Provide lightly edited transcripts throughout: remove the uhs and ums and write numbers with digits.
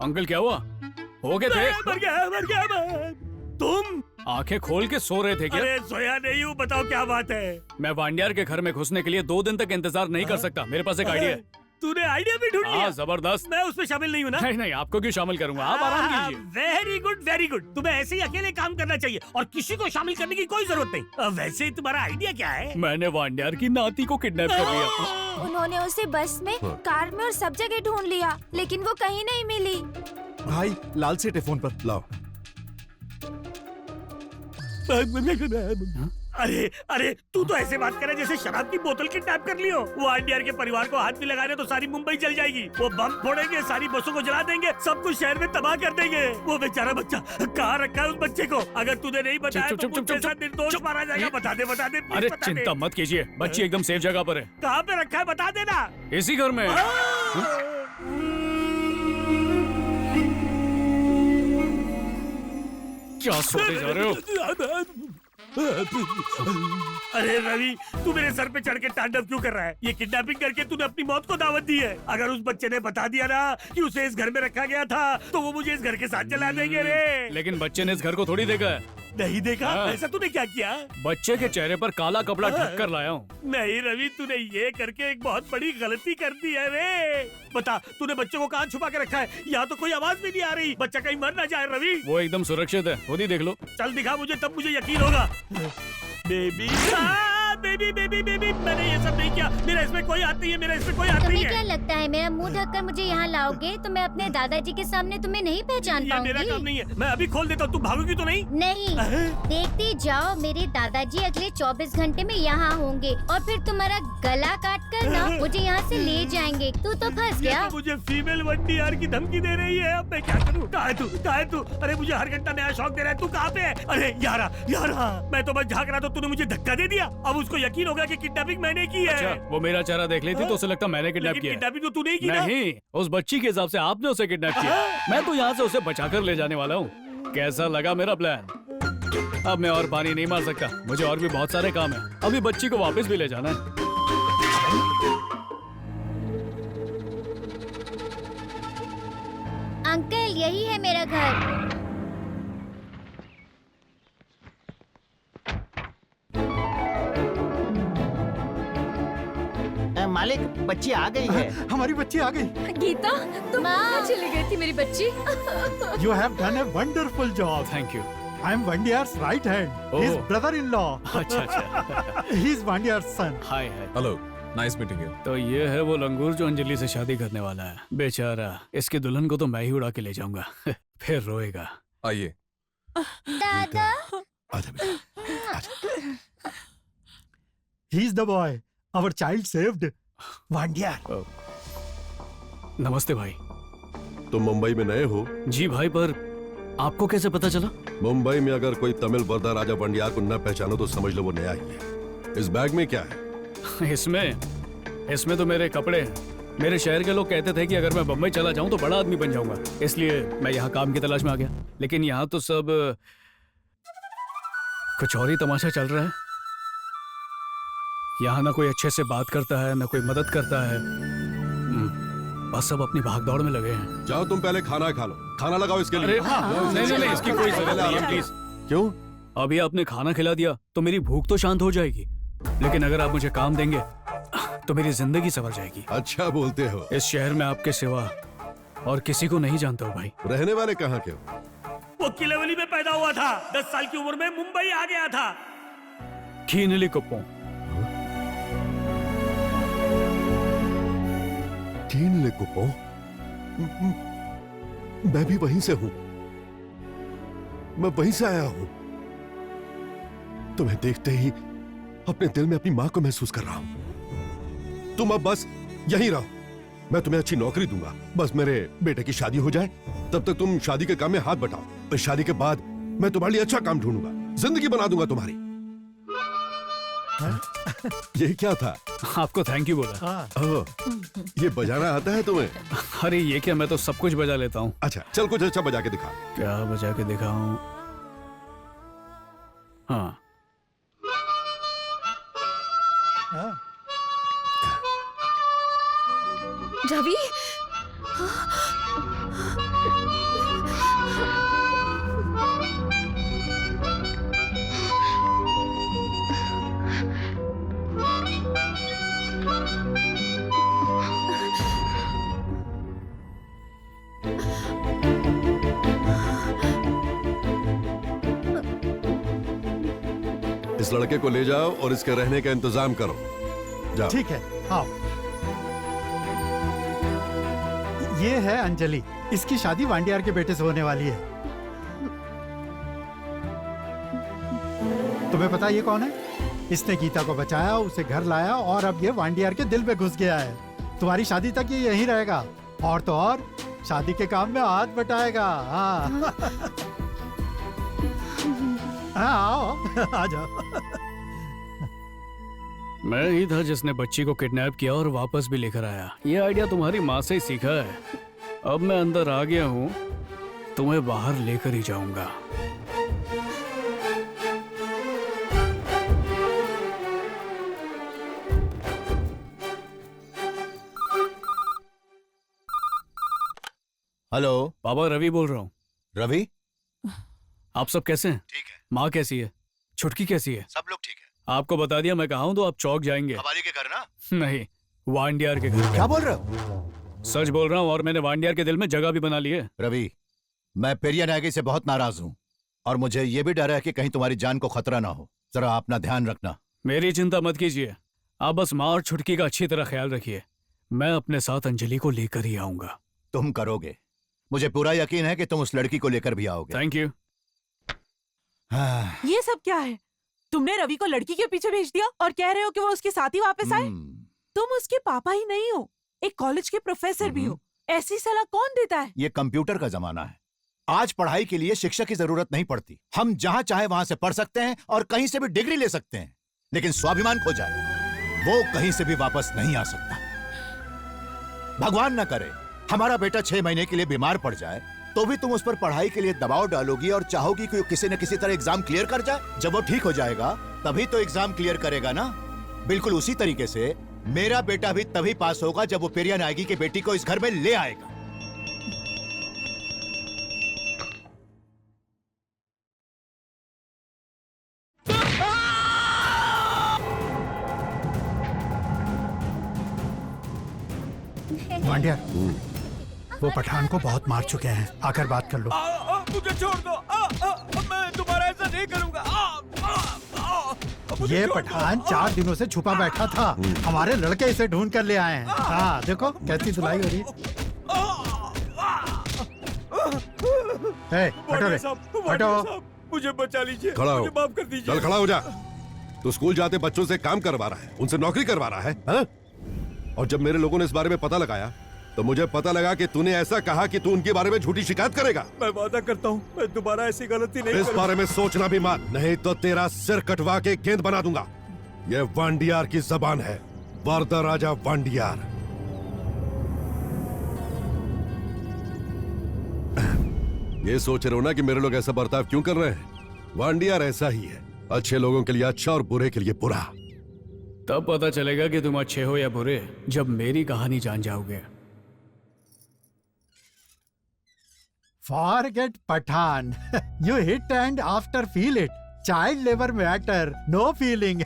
Uncle क्या हुआ? हो गए थे? मर गया मैं। तुम आंखें खोल के सो रहे थे क्या? अरे सोया नहीं हूँ, बताओ क्या बात है। मैं वांडियार के घर में घुसने के लिए 2 दिन तक इंतजार नहीं कर सकता। मेरे पास एक आइडिया है। तूने आइडिया भी ढूंढ लिया? हाँ, जबरदस्त। मैं उसमें शामिल नहीं हूँ ना? नहीं, आपको क्यों शामिल करूंगा? आप आराम कीजिए। Very good very good. तुम्हें ऐसे ही अकेले काम करना चाहिए और किसी को शामिल करने की कोई जरूरत नहीं। वैसे तुम्हारा आइडिया क्या है? मैंने वांडियार की नाती को किडनैप कर लिया। उन्होंने उसे बस में, कार में और सब जगह ढूंढ लिया, लेकिन वो कहीं नहीं मिली। भाई लाल सेठ है फोन पर, लाओ। अरे अरे तू तो ऐसे बात करे जैसे शराब की बोतल किडनैप कर लियो। वो आरडीआर के परिवार को हाथ भी लगा रहे तो सारी मुंबई जल जाएगी। वो बम फोड़ेंगे, सारी बसों को जला देंगे, सब कुछ शहर में तबाह कर देंगे। वो बेचारा बच्चा कहाँ रखा है उस बच्चे को? अगर तूने नहीं बताया तो मुझे साथ निर्दोष मारा जाएगा। बता दे। अरे चिंता मत कीजिए, बच्ची एकदम सेफ जगह पर है। कहाँ पे रखा है बता देना। इसी घर में। क्या सोते जा रहे हो? अरे रवि, तू मेरे सर पे चढ़ के तांडव क्यों कर रहा है? ये किडनैपिंग करके तूने अपनी मौत को दावत दी है। अगर उस बच्चे ने बता दिया ना कि उसे इस घर में रखा गया था तो वो मुझे इस घर के साथ जला देंगे रे। लेकिन बच्चे ने इस घर को थोड़ी देखा है। नहीं देखा? हाँ। ऐसा तूने क्या किया? बच्चे के चेहरे पर काला कपड़ा ढक कर लाया हूँ। नहीं रवि, तूने ये करके एक बहुत बड़ी गलती कर दी है रे। बता, तूने बच्चे को कहाँ छुपा के रखा है? यहाँ तो कोई आवाज भी नहीं आ रही। बच्चा कहीं मर ना जाए रवि। वो एकदम सुरक्षित है, खुद ही देख लो। चल दिखा मुझे, तब मुझे यकीन होगा। बेबी बेबी, मैंने ये सब नहीं किया। मेरा इसमें कोई हाथ नहीं है, मेरा इसमें कोई हाथ नहीं तुम्हें है। क्या लगता है मेरा मुंह ढककर मुझे यहाँ लाओगे तो मैं अपने दादाजी के सामने तुम्हें नहीं पहचान ये मेरा काम पाऊंगी? नहीं है। मैं अभी खोल देता हूँ, तुम भागोगी तो नहीं? नहीं, देखते जाओ, मेरे दादाजी अगले 24 घंटे में यहाँ होंगे और फिर तुम्हारा गला काट कर ना मुझे यहाँ से ले जाएंगे। तू तो फंस ये गया। तो मुझे फीमेल वंडियार की धमकी दे रही है। अब मैं क्या करूँ? कहाँ है तू? अरे मुझे हर घंटा नया शौक दे रहा है। तू कहाँ पे है? अरे यारा, मैं तो बस झाँक रहा था, तूने मुझे धक्का दे दिया। अब उसको यकीन होगा कि किडनैपिंग मैंने की है। अच्छा, वो मेरा चेहरा देख लेती तो उसे लगता मैंने किडनैप लेकिन किया है। किडनैपिंग तो तू नहीं की ना? नहीं, उस बच्ची के हिसाब से आपने उसे किडनैप किया। मैं तो यहाँ से उसे बचाकर ले जाने वाला हूँ। कैसा लगा मेरा प्लान? अब मैं और पानी नहीं मार सकता, मुझे और भी बहुत सारे काम है। अभी बच्ची को वापस भी ले जाना है। अंकल, यही है मेरा घर। मालिक, बच्ची आ गई है। हमारी बच्ची आ गई। गीता, तुम कहाँ चली गई थी मेरी बच्ची? You have done a wonderful job. Thank you. I am Wandiyar's right hand, his Oh. Brother in law. अच्छा। He is Wandiyar's son. Hi. Hello, nice meeting you. तो ये है वो लंगूर जो अंजलि से शादी करने वाला है। बेचारा, इसकी दुल्हन को तो मैं ही उड़ा के ले जाऊंगा। फिर रोएगा। आइए। दादा, आजा बेटा, आजा। He is the boy, our child saved. Wandiyar. नमस्ते भाई। तुम मुंबई में नए हो? जी भाई, पर आपको कैसे पता चला? मुंबई में अगर कोई तमिल वरदा राजा वंडियार को न पहचानो तो समझ लो वो नया ही है। इस बैग में क्या है? इसमें तो मेरे कपड़े हैं। मेरे शहर के लोग कहते थे कि अगर मैं बम्बई चला जाऊं तो बड़ा आदमी बन जाऊंगा, इसलिए मैं यहाँ काम की तलाश में आ गया। लेकिन यहाँ तो सब कुछ और ही तमाशा चल रहा है। यहाँ ना कोई अच्छे से बात करता है, ना कोई मदद करता है। बस सब अपनी भागदौड़ में लगे हैं। जाओ तुम पहले खाना खा लो। खाना लगाओ इसके लिए। नहीं, इसकी कोई जरूरत नहीं है, प्लीज। क्यों? अभी आपने खाना खिला दिया तो मेरी भूख तो शांत हो जाएगी, लेकिन अगर आप मुझे काम देंगे तो मेरी जिंदगी संवर जाएगी। अच्छा बोलते हो। इस शहर में आपके सिवा और किसी को नहीं जानता हूँ भाई। रहने वाले कहाँ के हो? वो किलेवली में पैदा हुआ था। 10 साल की उम्र में मुंबई आ गया था। खीनली कुप्पो। कीनले कुप्पो? मैं भी वहीं से हूं। मैं वहीं से आया हूं। तुम्हें देखते ही अपने दिल में अपनी मां को महसूस कर रहा हूं। तुम अब बस यहीं रहो। मैं तुम्हें अच्छी नौकरी दूंगा। बस मेरे बेटे की शादी हो जाए, तब तक तुम शादी के काम में हाथ बटाओ। और शादी के बाद मैं तुम्हारे लिए अच्छा काम ढूंढूंगा, जिंदगी बना दूंगा तुम्हारी। ये क्या था? आपको थैंक यू बोला। ओह, ये बजाना आता है तुम्हें? अरे ये क्या, मैं तो सब कुछ बजा लेता हूँ। अच्छा चल कुछ अच्छा बजा के दिखा। क्या बजा के दिखाऊं? हाँ, रवि, इस लड़के को ले जाओ और इसके रहने का इंतजाम करो। जाओ। ठीक है, आओ। ये है अंजलि, इसकी शादी वांडियार के बेटे से होने वाली है। तुम्हें पता ये कौन है? इसने गीता को बचाया, उसे घर लाया और अब ये वांडियार के दिल में घुस गया है। तुम्हारी शादी तक ये यहीं रहेगा और तो और शादी के काम में हाथ बटाएगा। हाँ हाँ, आओ, आ जाओ। मैं ही था जिसने बच्ची को किडनैप किया और वापस भी लेकर आया। ये आइडिया तुम्हारी माँ से ही सीखा है। अब मैं अंदर आ गया हूँ, तुम्हें बाहर लेकर ही जाऊंगा। हेलो। पापा, रवि बोल रहा हूँ। रवि, आप सब कैसे हैं? ठीक है। माँ कैसी है? छुटकी कैसी है? सब लोग ठीक है। आपको बता दिया मैं कहा हूँ तो आप चौक जाएंगे। हमारी के घर ना? नहीं, वांडियार के घर। क्या बोल रहे हो? सच बोल रहा हूँ और मैंने वांडियार के दिल में जगह भी बना ली है। रवि, मैं पेरिया नायकी से बहुत नाराज हूँ और मुझे ये भी डर है कि कहीं तुम्हारी जान को खतरा ना हो। जरा अपना ध्यान रखना। मेरी चिंता मत कीजिए, आप बस माँ और छुटकी का अच्छी तरह ख्याल रखिए। मैं अपने साथ अंजलि को लेकर ही आऊंगा। तुम करोगे, मुझे पूरा यकीन है कि तुम उस लड़की को लेकर भी आओगे। Thank you. ये सब क्या है? तुमने रवि को लड़की के पीछे भेज दिया और कह रहे हो कि वो उसके साथ ही वापस आए? तुम उसके पापा ही नहीं हो, एक कॉलेज के प्रोफेसर भी हो। ऐसी सलाह कौन देता है? ये कंप्यूटर का जमाना है। आज पढ़ाई के लिए शिक्षक की जरूरत नहीं पड़ती। हम जहां चाहे वहां से पढ़ सकते हैं और कहीं से भी डिग्री ले सकते हैं। लेकिन स्वाभिमान खो जाए, वो कहीं से भी वापस नहीं आ सकता। भगवान न करे हमारा बेटा 6 महीने के लिए बीमार पड़ जाए तो भी तुम उस पर पढ़ाई के लिए दबाव डालोगी और चाहोगी कि किसी न किसी तरह एग्जाम क्लियर कर जाए। जब वो ठीक हो जाएगा तभी तो एग्जाम क्लियर करेगा ना। बिल्कुल उसी तरीके से मेरा बेटा भी तभी पास होगा जब वो पेरिया नायकी की बेटी को इस घर में ले आएगा। वांडियार, वो पठान को बहुत मार चुके हैं, आकर बात कर लो। मुझे छोड़ दो। मैं दोबारा ऐसा नहीं करूंगा। ये पठान 4 दिनों से छुपा बैठा था। हमारे लड़के इसे ढूंढ कर ले आए हैं। हाँ, देखो कैसी धुलाई हो रही है। हटो रे, हटो। मुझे बचा लीजिए। खड़ा हो। मुझे माफ कर दीजिए। चल खड़ा हो जा। तू स्कूल जाते बच्चों से काम करवा रहा है, उनसे नौकरी करवा रहा है, हाँ? और जब मेरे लोगों ने इस बारे में पता लगाया तो मुझे पता लगा कि तूने ऐसा कहा कि तू उनके बारे में झूठी शिकायत करेगा। मैं वादा करता हूँ मैं दोबारा ऐसी गलती नहीं इस बारे में सोचना भी मत, नहीं तो तेरा सिर कटवा के गेंद बना दूंगा। ये वांडियार की जबान है, वारदा राजा वांडियार। ये सोच रहे हो ना कि मेरे लोग ऐसा बर्ताव क्यों कर रहे हैं? वांडियार ऐसा ही है, अच्छे लोगों के लिए अच्छा और बुरे के लिए बुरा। तब पता चलेगा कि तुम अच्छे हो या बुरे, जब मेरी कहानी जान जाओगे। Forget Pathan. You hit and after feel it. Child labor matter, no feeling.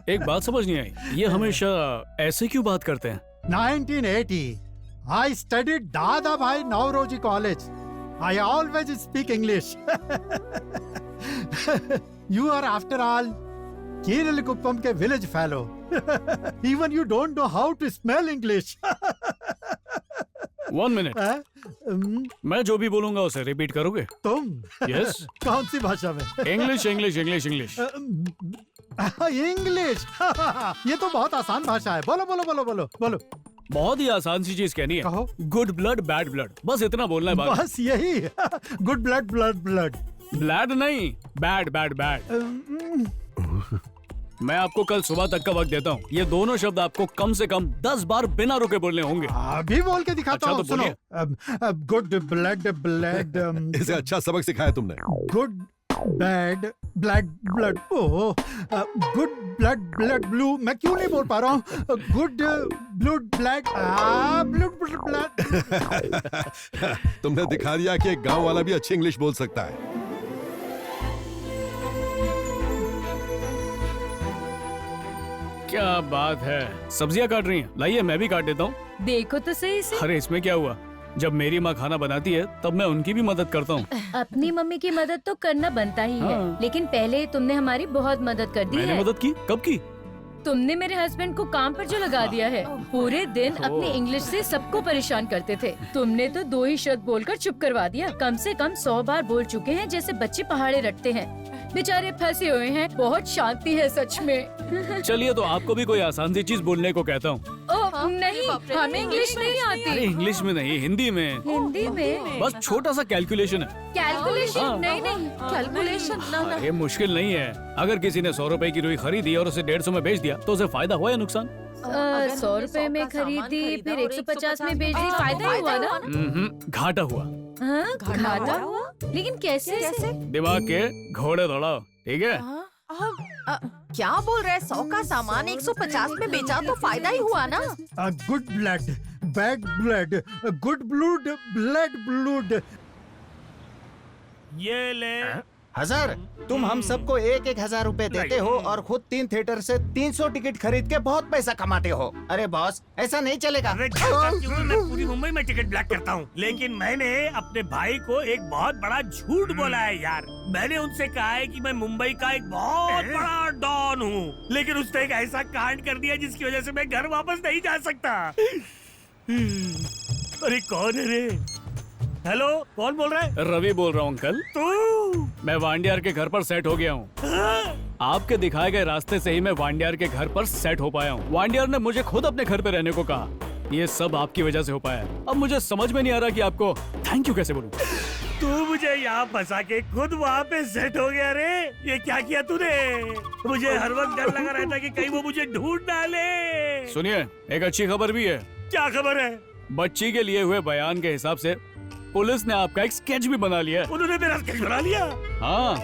एक बात समझ नहीं आई, ये हमेशा ऐसे क्यों बात करते हैं? 1980. I studied Dada Bhai Nauroji College. I always speak English. You are after all Kiralikuppam के village fellow. Even you don't know how to spell English. 1 minute, मैं जो भी बोलूंगा उसे रिपीट करोगे? तुम? यस। कौन सी भाषा में? English English English English. English. ये तो बहुत आसान भाषा है। बोलो बोलो बोलो बोलो बोलो। बहुत ही आसान सी चीज कहनी है। कहो। गुड ब्लड बैड ब्लड, बस इतना बोलना है। बात बस यही। Good blood blood blood. Blood नहीं, बैड बैड बैड। मैं आपको कल सुबह तक का वक्त देता हूँ। ये दोनों शब्द आपको कम से कम 10 बार बिना रुके बोलने होंगे। अभी बोल के दिखाता हूँ। अच्छा, तो सुनो। Good blood blood. इसे अच्छा सबक सिखाया तुमने। Good bad blood blood. Oh, good blood blood blue. मैं क्यों नहीं बोल पा रहा हूँ? Good blood blood blood blood. तुमने दिखा दिया कि एक गांव वाला भी अच्छी इंग्लिश बोल सकता है। क्या बात है, सब्जियां काट रही हैं। लाइए मैं भी काट देता हूँ। देखो तो सही से। अरे इसमें क्या हुआ, जब मेरी माँ खाना बनाती है तब मैं उनकी भी मदद करता हूँ। अपनी मम्मी की मदद तो करना बनता ही है, हाँ। लेकिन पहले तुमने हमारी बहुत मदद कर दी मैंने है। मदद की? कब की? तुमने मेरे हस्बैंड को काम पर जो लगा दिया है। पूरे दिन अपनी इंग्लिश से सबको परेशान करते थे। तुमने तो 2 ही शब्द बोलकर चुप करवा दिया। कम से कम 100 बार बोल चुके हैं जैसे बच्चे पहाड़े रटते हैं। बेचारे फंसे हुए हैं, बहुत शांति है सच में। चलिए तो आपको भी कोई आसान सी चीज बोलने को कहता हूँ। ओह नहीं, हमें इंग्लिश नहीं अरे आती। इंग्लिश में नहीं, हिंदी में। हिंदी में बस छोटा सा कैलकुलेशन है। कैलकुलेशन? हाँ। नहीं नहीं, कैलकुलेशन ना। अरे मुश्किल नहीं है। अगर किसी ने 100 रुपए की रुई खरीदी और उसे 150 में बेच दिया तो उसे फायदा हुआ या नुकसान? 100 रुपए में खरीदी, फिर 150 में बेच दी, फायदा ही हुआ ना। घाटा हुआ। हाँ, घाटा हुआ? लेकिन कैसे? दिमाग के घोड़े दौड़ाओ, ठीक है? क्या बोल रहे? 100 का सामान 150 में बेचा तो फायदा ही हुआ ना। Good blood, bad blood, good ब्लूड, blood ब्लूड। ये ले। हजार, तुम हम सबको 1,000 रुपए देते हो और खुद 3 थिएटर से 300 टिकट खरीद के बहुत पैसा कमाते हो। अरे बॉस, ऐसा नहीं चलेगा। अरे जानता क्यों मैं पूरी मुंबई में टिकट ब्लैक करता हूँ, लेकिन मैंने अपने भाई को एक बहुत बड़ा झूठ बोला है यार। मैंने उनसे कहा है कि मैं मुंबई का एक बहुत बड़ा डॉन हूँ, लेकिन उसने एक ऐसा कांड कर दिया जिसकी वजह से मैं घर वापस नहीं जा सकता। अरे कौन है रे? हेलो, कौन बोल रहा है? रवि बोल रहा हूँ अंकल। तू? मैं वांडियार के घर पर सेट हो गया हूँ। आपके दिखाए गए रास्ते से ही मैं वांडियार के घर पर सेट हो पाया हूँ। वांडियार ने मुझे खुद अपने घर पे रहने को कहा। ये सब आपकी वजह से हो पाया है। अब मुझे समझ में नहीं आ रहा कि आपको थैंक यू कैसे बोलूं। तू मुझे यहाँ फंसा के खुद वहाँ पे सेट हो गया रे। ये क्या किया तूने? मुझे हर वक्त डर लगा रहता कि कहीं वो मुझे ढूंढ ना ले। सुनिए, एक अच्छी खबर भी है। क्या खबर है? बच्ची के लिए हुए बयान के हिसाब से पुलिस ने आपका एक स्केच भी बना लिया है। उन्होंने मेरा स्केच बना लिया? हाँ,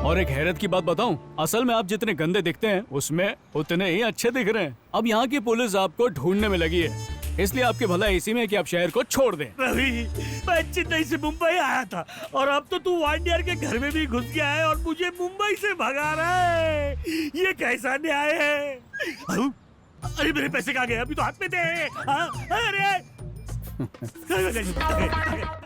और एक हैरत की बात बताऊं, असल में आप जितने गंदे दिखते हैं उसमें उतने ही अच्छे दिख रहे हैं। अब यहाँ की पुलिस आपको ढूंढने में लगी है, इसलिए आपकी भलाई इसी में है कि आप शहर को छोड़ दें। रवि, मैं चेन्नई से मुंबई आया था और अब तो तू वांडियार के घर में भी घुस गया है और मुझे मुंबई से भगा रहा है। ये कैसा न्याय है? अरे मेरे पैसे कहाँ गए? अभी तो हाथ में थे। हाँ? अरे